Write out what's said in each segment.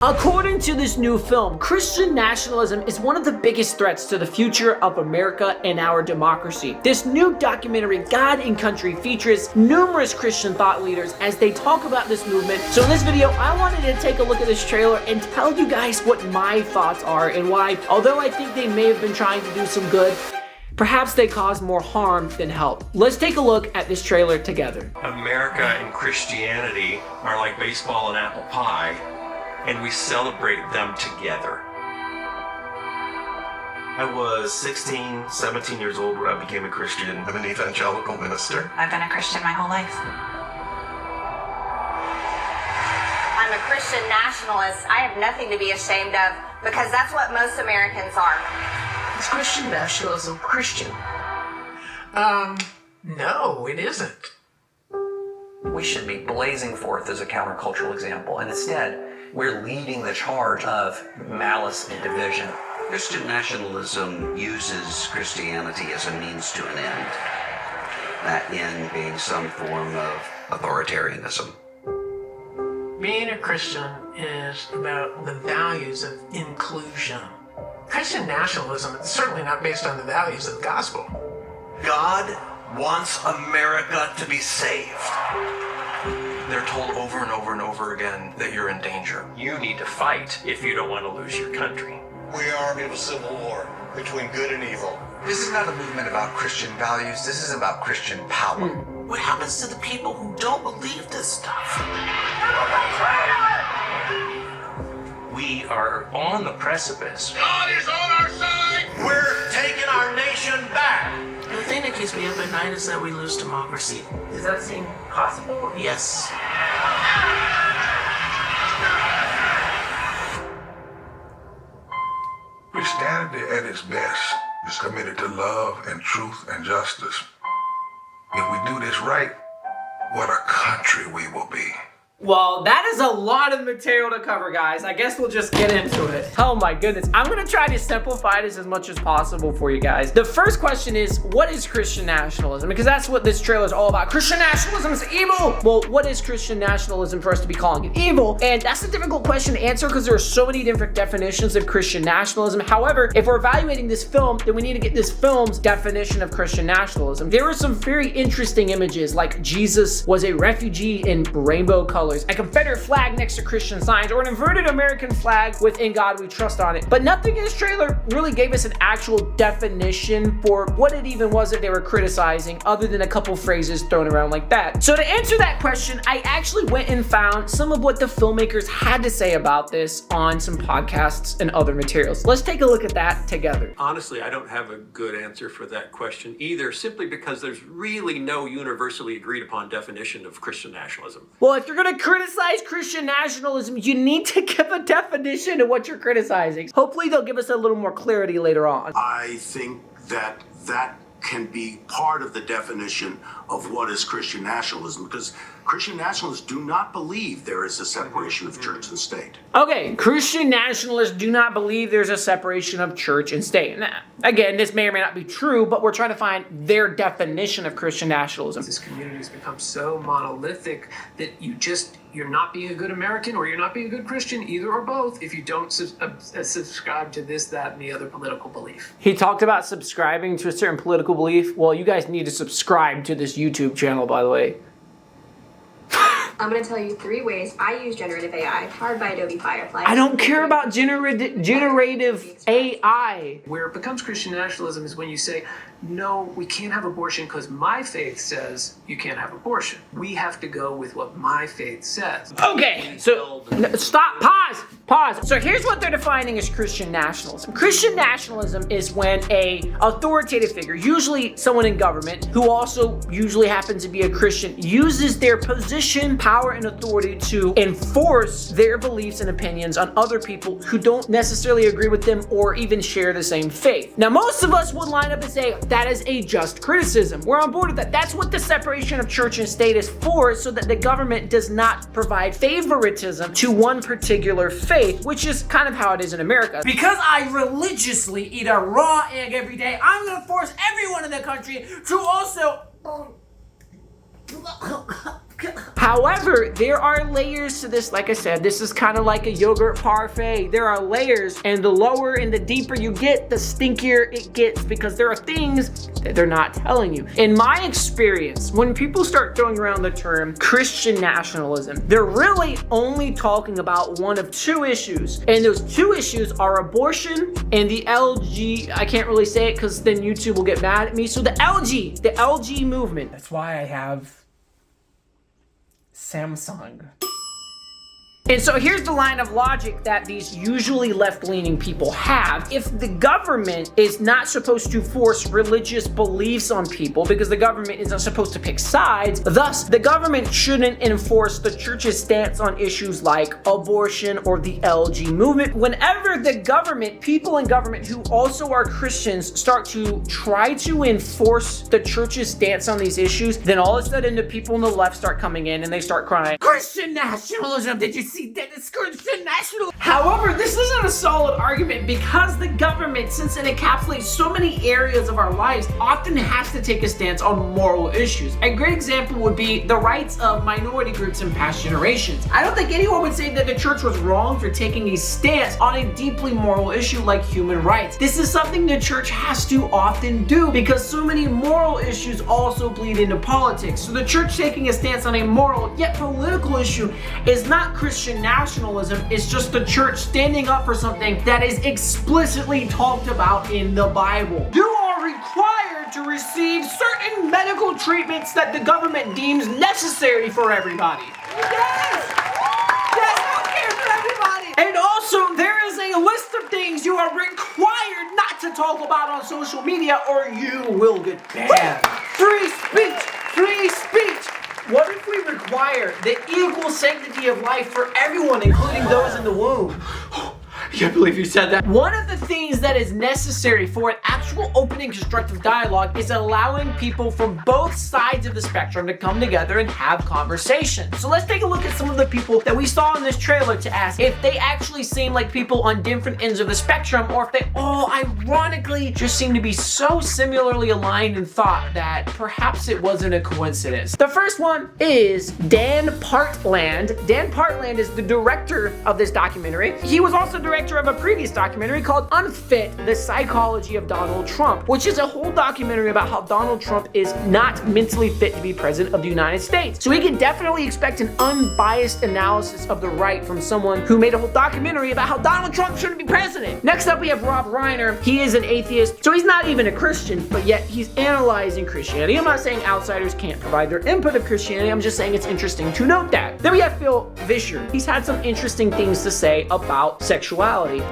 According to this new film, Christian nationalism is one of the biggest threats to the future of America and our democracy. This new documentary, God and Country, features numerous Christian thought leaders as they talk about this movement. So in this video, I wanted to take a look at this trailer and tell you guys what my thoughts are and why, although I think they may have been trying to do some good, perhaps they cause more harm than help. Let's take a look at this trailer together. America and Christianity are like baseball and apple pie, and we celebrate them together. I was 16, 17 years old when I became a Christian. I'm an evangelical minister. I've been a Christian my whole life. I'm a Christian nationalist. I have nothing to be ashamed of because that's what most Americans are. Is Christian nationalism Christian? No, it isn't. We should be blazing forth as a countercultural example, and instead, we're leading the charge of malice and division. Christian nationalism uses Christianity as a means to an end, that end being some form of authoritarianism. Being a Christian is about the values of inclusion. Christian nationalism is certainly not based on the values of the gospel. God wants America to be saved. They're told over and over and over again that you're in danger. You need to fight if you don't want to lose your country. We are in a civil war between good and evil. This is not a movement about Christian values. This is about Christian power. What happens to the people who don't believe this stuff? We are on the precipice. God is on our side. We're taking our nation back. The thing that keeps me up at night is that we lose democracy. Does that seem possible? Yes. Christianity at its best is committed to love and truth and justice. If we do this right, what a country we will be. Well, that is a lot of material to cover, guys. I guess we'll just get into it. Oh my goodness. I'm gonna try to simplify this as much as possible for you guys. The first question is, what is Christian nationalism? Because that's what this trailer is all about. Christian nationalism is evil. Well, what is Christian nationalism for us to be calling it evil? And that's a difficult question to answer because there are so many different definitions of Christian nationalism. However, if we're evaluating this film, then we need to get this film's definition of Christian nationalism. There were some very interesting images, like Jesus was a refugee in rainbow colors, a Confederate flag next to Christian signs, or an inverted American flag with "In God We Trust" on it. But nothing in this trailer really gave us an actual definition for what it even was that they were criticizing, other than a couple phrases thrown around like that. So to answer that question, I actually went and found some of what the filmmakers had to say about this on some podcasts and other materials. Let's take a look at that together. Honestly, I don't have a good answer for that question either, simply because there's really no universally agreed upon definition of Christian nationalism. Well, if you're gonna criticize Christian nationalism, you need to give a definition of what you're criticizing. Hopefully they'll give us a little more clarity later on. I think that can be part of the definition of what is Christian nationalism, because Christian nationalists do not believe there is a separation of church and state. Okay, Christian nationalists do not believe there's a separation of church and state. Now, again, this may or may not be true, but we're trying to find their definition of Christian nationalism. This community has become so monolithic that you're not being a good American or you're not being a good Christian, either or both, if you don't subscribe to this, that, and the other political belief. He talked about subscribing to a certain political belief. Well, you guys need to subscribe to this YouTube channel, by the way. I'm going to tell you 3 ways I use generative AI powered by Adobe Firefly. I don't care about generative AI. Where it becomes Christian nationalism is when you say, no, we can't have abortion because my faith says you can't have abortion. We have to go with what my faith says. Okay, so stop, pause. So here's what they're defining as Christian nationalism. Christian nationalism is when a authoritative figure, usually someone in government, who also usually happens to be a Christian, uses their position, power, and authority to enforce their beliefs and opinions on other people who don't necessarily agree with them or even share the same faith. Now, most of us would line up and say, that is a just criticism. We're on board with that. That's what the separation of church and state is for, so that the government does not provide favoritism to one particular faith, which is kind of how it is in America. Because I religiously eat a raw egg every day, I'm gonna force everyone in the country to also However, there are layers to this. Like I said, this is kind of like a yogurt parfait. There are layers, and the lower and the deeper you get, the stinkier it gets, because there are things that they're not telling you. In my experience, when people start throwing around the term Christian nationalism, they're really only talking about one of two issues. And those two issues are abortion and the LG, I can't really say it because then YouTube will get mad at me. So the LG movement. That's why I have Samsung. And so here's the line of logic that these usually left-leaning people have. If the government is not supposed to force religious beliefs on people because the government isn't supposed to pick sides, thus the government shouldn't enforce the church's stance on issues like abortion or the LG movement. Whenever the government, people in government who also are Christians, start to try to enforce the church's stance on these issues, then all of a sudden the people on the left start coming in and they start crying, Christian nationalism, did you see that it's Christian nationalism? However, this isn't a solid argument because the government, since it encapsulates so many areas of our lives, often has to take a stance on moral issues. A great example would be the rights of minority groups in past generations. I don't think anyone would say that the church was wrong for taking a stance on a deeply moral issue like human rights. This is something the church has to often do because so many moral issues also bleed into politics. So the church taking a stance on a moral yet political issue is not Christian nationalism, it's just the church standing up for something that is explicitly talked about in the Bible. You are required to receive certain medical treatments that the government deems necessary for everybody. Yes! Yes, healthcare for everybody! And also, there is a list of things you are required not to talk about on social media or you will get banned. Free speech! Free speech! What if we require the equal sanctity of life for everyone, including those in the womb? I can't believe you said that. One of the things that is necessary for an actual open and constructive dialogue is allowing people from both sides of the spectrum to come together and have conversations. So let's take a look at some of the people that we saw in this trailer to ask if they actually seem like people on different ends of the spectrum or if they all ironically just seem to be so similarly aligned in thought that perhaps it wasn't a coincidence. The first one is Dan Partland. Dan Partland is the director of this documentary. He was also director of a previous documentary called Unfit: The Psychology of Donald Trump, which is a whole documentary about how Donald Trump is not mentally fit to be president of the United States. So we can definitely expect an unbiased analysis of the right from someone who made a whole documentary about how Donald Trump shouldn't be president. Next up we have Rob Reiner. He is an atheist, so he's not even a Christian, but yet he's analyzing Christianity. I'm not saying outsiders can't provide their input of Christianity, I'm just saying it's interesting to note that. Then we have Phil Vischer. He's had some interesting things to say about sexuality.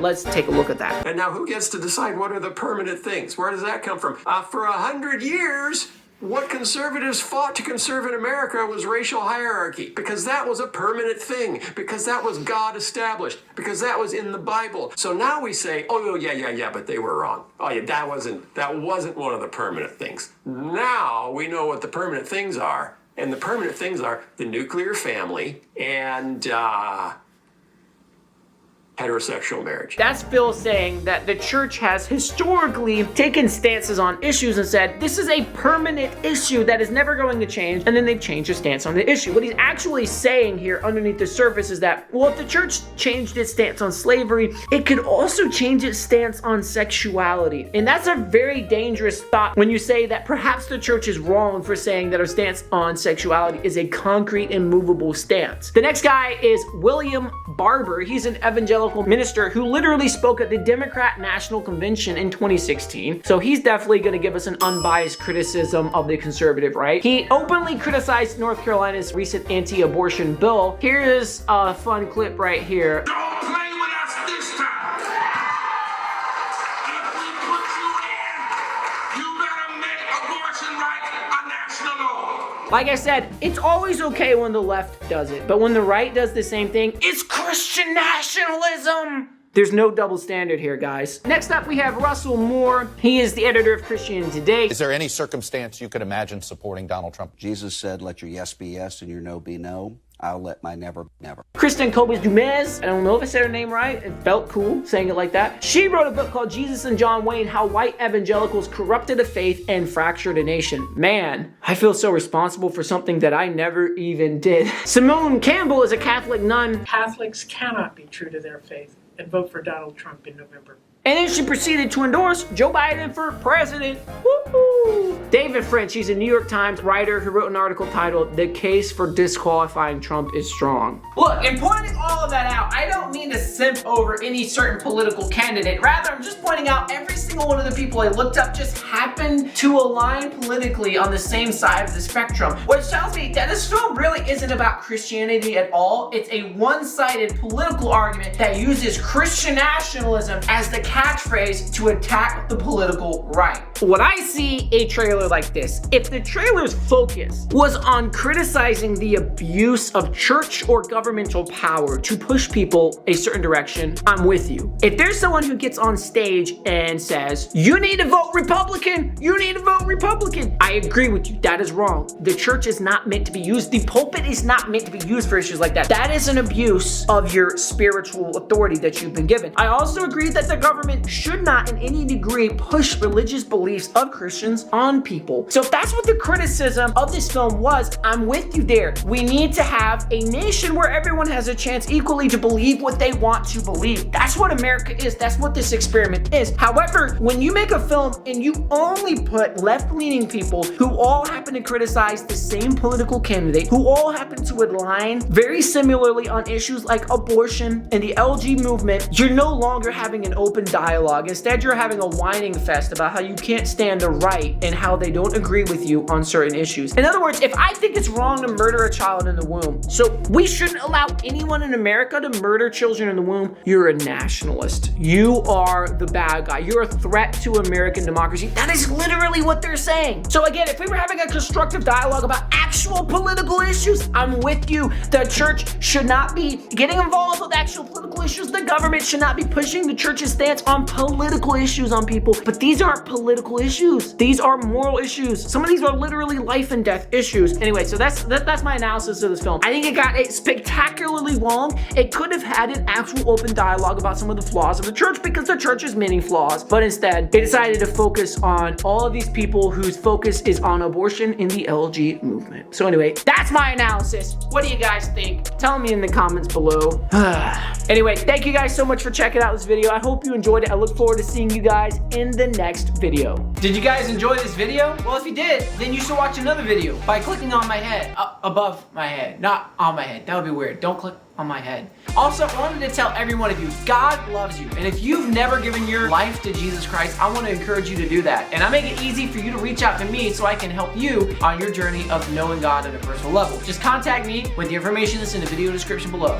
Let's take a look at that. And now who gets to decide what are the permanent things? Where does that come from? For 100 years, what conservatives fought to conserve in America was racial hierarchy, because that was a permanent thing, because that was God established, because that was in the Bible. So now we say, oh yeah, but they were wrong. Oh yeah, that wasn't one of the permanent things. Now we know what the permanent things are, and the permanent things are the nuclear family and heterosexual marriage. That's Phil saying that the church has historically taken stances on issues and said, this is a permanent issue that is never going to change, and then they've changed their stance on the issue. What he's actually saying here underneath the surface is that, well, if the church changed its stance on slavery, it could also change its stance on sexuality. And that's a very dangerous thought when you say that perhaps the church is wrong for saying that our stance on sexuality is a concrete and movable stance. The next guy is William Barber. He's an evangelical minister who literally spoke at the Democrat National Convention in 2016. So he's definitely going to give us an unbiased criticism of the conservative right. He openly criticized North Carolina's recent anti-abortion bill. Here's a fun clip right here. Don't play with us this time. If we put you in, you better make abortion right a national law. Like I said, it's always okay when the left does it, but when the right does the same thing, it's Christian nationalism. There's no double standard here, guys. Next up, we have Russell Moore. He is the editor of Christianity Today. Is there any circumstance you could imagine supporting Donald Trump? Jesus said, let your yes be yes and your no be no. I'll let my never. Kristen Kobes-Dumez, I don't know if I said her name right, it felt cool saying it like that. She wrote a book called Jesus and John Wayne, How White Evangelicals Corrupted a Faith and Fractured a Nation. Man, I feel so responsible for something that I never even did. Simone Campbell is a Catholic nun. Catholics cannot be true to their faith and vote for Donald Trump in November. And then she proceeded to endorse Joe Biden for president. Woo-hoo. David French, he's a New York Times writer who wrote an article titled, "The Case for Disqualifying Trump is Strong." Look, in pointing all of that out, I don't mean to simp over any certain political candidate. Rather, I'm just pointing out every single one of the people I looked up just happened to align politically on the same side of the spectrum. Which tells me that this film really isn't about Christianity at all. It's a one-sided political argument that uses Christian nationalism as the catchphrase to attack the political right. When I see a trailer like this, if the trailer's focus was on criticizing the abuse of church or governmental power to push people a certain direction, I'm with you. If there's someone who gets on stage and says, "You need to vote Republican, you need to vote Republican," I agree with you, that is wrong. The church is not meant to be used, the pulpit is not meant to be used for issues like that. That is an abuse of your spiritual authority that you've been given. I also agree that the government should not in any degree push religious beliefs of Christians on people. So if that's what the criticism of this film was, I'm with you there. We need to have a nation where everyone has a chance equally to believe what they want to believe. That's what America is. That's what this experiment is. However, when you make a film and you only put left-leaning people who all happen to criticize the same political candidate, who all happen to align very similarly on issues like abortion and the LG movement, you're no longer having an open dialogue. Instead, you're having a whining fest about how you can't stand the right and how they don't agree with you on certain issues. In other words, if I think it's wrong to murder a child in the womb, so we shouldn't allow anyone in America to murder children in the womb, you're a nationalist. You are the bad guy. You're a threat to American democracy. That is literally what they're saying. So again, if we were having a constructive dialogue about actual political issues, I'm with you. The church should not be getting involved with actual political issues. The government should not be pushing the church's stance on political issues on people. But these aren't political issues. These are moral issues. Some of these are literally life and death issues. Anyway, so that's my analysis of this film. I think it got it spectacularly long. It could have had an actual open dialogue about some of the flaws of the church because the church has many flaws. But instead, they decided to focus on all of these people whose focus is on abortion in the LG movement. So anyway, that's my analysis. What do you guys think? Tell me in the comments below. Anyway, thank you guys so much for checking out this video. I hope you enjoyed it. I look forward to seeing you guys in the next video. Did you guys enjoy this video? Well, if you did, then you should watch another video by clicking on my head, above my head, not on my head. That would be weird. Don't click on my head. Also, I wanted to tell every one of you, God loves you. And if you've never given your life to Jesus Christ, I want to encourage you to do that. And I make it easy for you to reach out to me so I can help you on your journey of knowing God at a personal level. Just contact me with the information that's in the video description below.